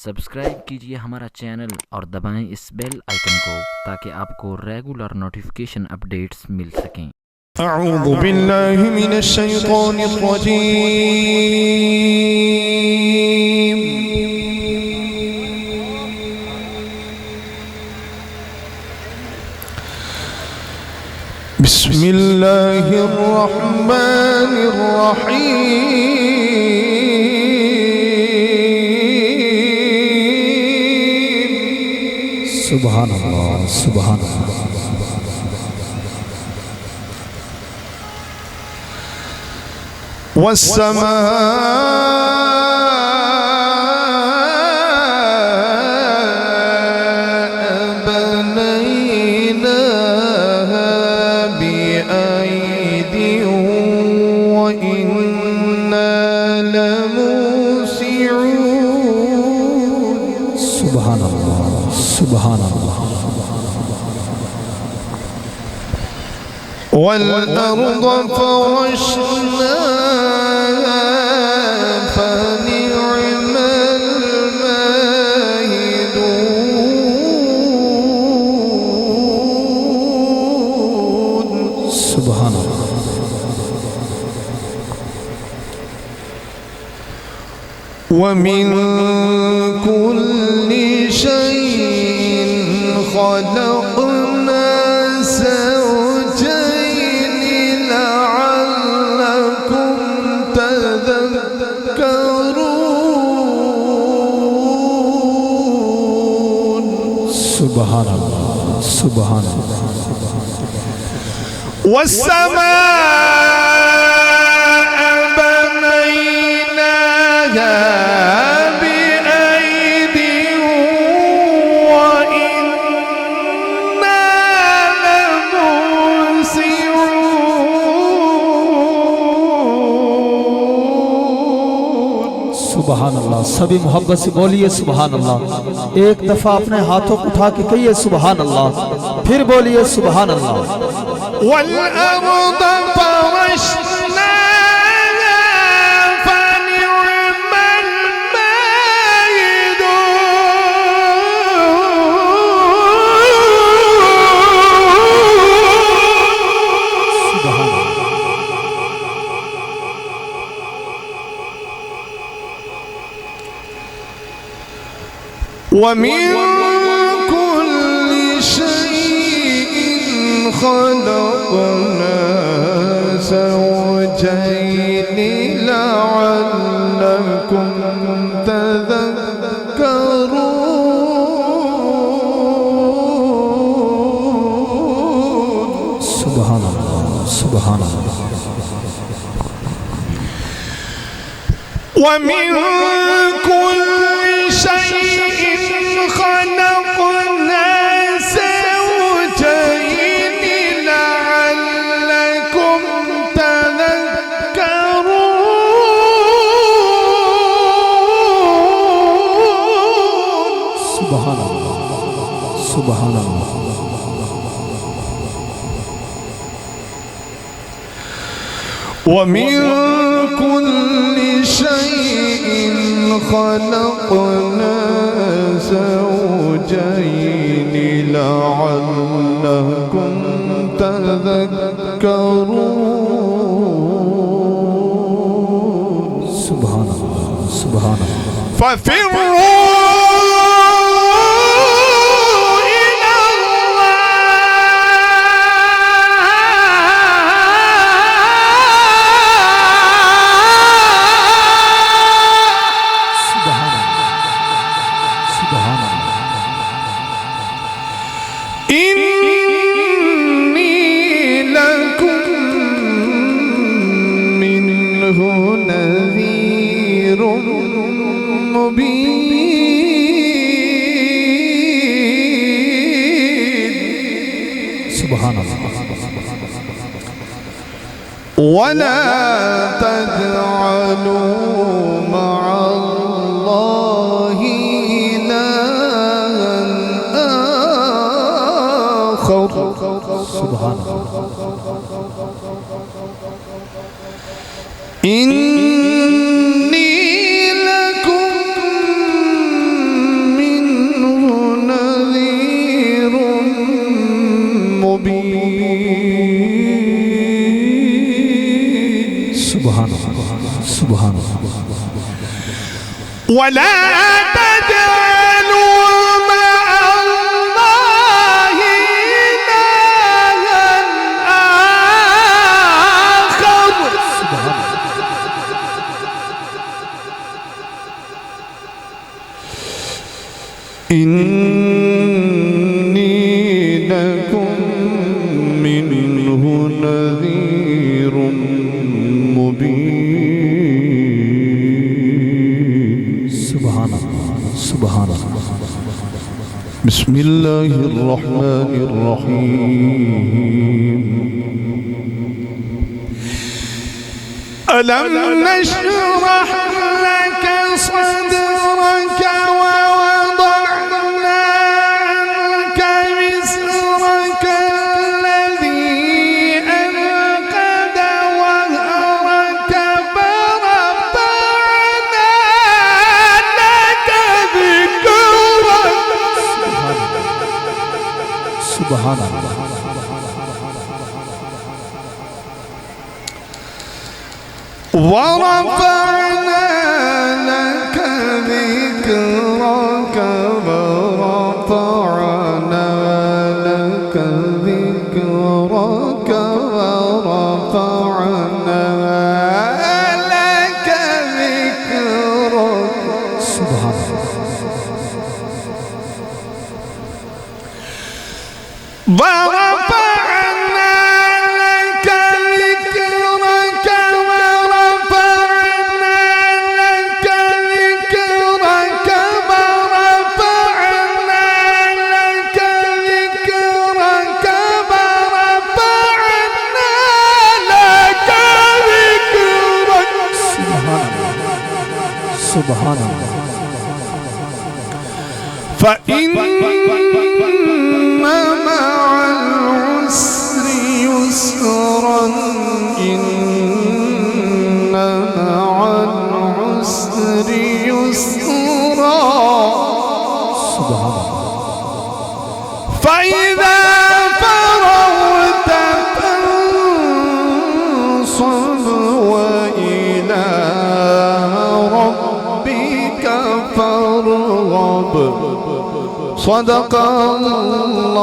सब्सक्राइब कीजिए हमारा चैनल और दबाएं इस बेल आइकन को ताकि आपको रेगुलर नोटिफिकेशन अपडेट्स मिल सकें। अऊज़ु बिल्लाहि मिनश शैतानिर रजीम। बिस्मिल्लाहिर रहमानिर रहीम। सुभान अल्लाह, सुभान अल्लाह। वस्समाअ बनैनाहा बिअयदिन वइन्ना लमूसिऊन। सुभान अल्लाह, सुभान अल्लाह। والأرض فرشناها فنعم الماهدون. سبحان الله. ومن كل شيء خلقنا سبحان الله، سبحان الله. والسماء بنيناها بأيد وإنا لموسعون. सुभान अल्लाह। सभी मोहब्बत से बोलिए सुभान अल्लाह। एक दफा अपने हाथों को उठा के कहिए सुभान अल्लाह, फिर बोलिए सुभान अल्लाह। वल-अर्द फरशनाहा फनि'मल माहिदून। सुभान अल्लाह। ومن كل شيء خلقنا زوجين لعلكم تذكرون. سبحان الله، سبحان الله. ومن كل شيء خلقنا زوجين لعلكم تذكرون. سبحان الله، سبحان الله. ومن كل شيء خلقنا زوجين لعلكم تذكرون. سبحان الله، سبحان الله. ففروا نذير مبين. سبحان الله. ولا تجعلوا مع الله إلها آخر. سبحان الله. إني لكم ولا تجعلوا مع الله إلها آخر. إني لكم منه نذير مبين. سبحان الله سبحان الله. بسم الله الرحمن الرحيم. ألم نشرح لك صدرك ووضعنا عنك وزرك الذي أنقض ظهرك فرفعنا لك ذكرك. سبحان الله. ورفعنا لك ذكرك ورفعنا لك ذكرك ورفعنا لك ذكرك. سبحان الله. ورفعنا لك ذكرك ورفعنا لك ذكرك ورفعنا لك ذكرك ورفعنا لك ذكرك. سبحان الله. فإن مع العسر يسرا إن مع العسر يسرا. سبحان الله. فإذا فرغت فانصب وإلى ربك فارغب. صدق الله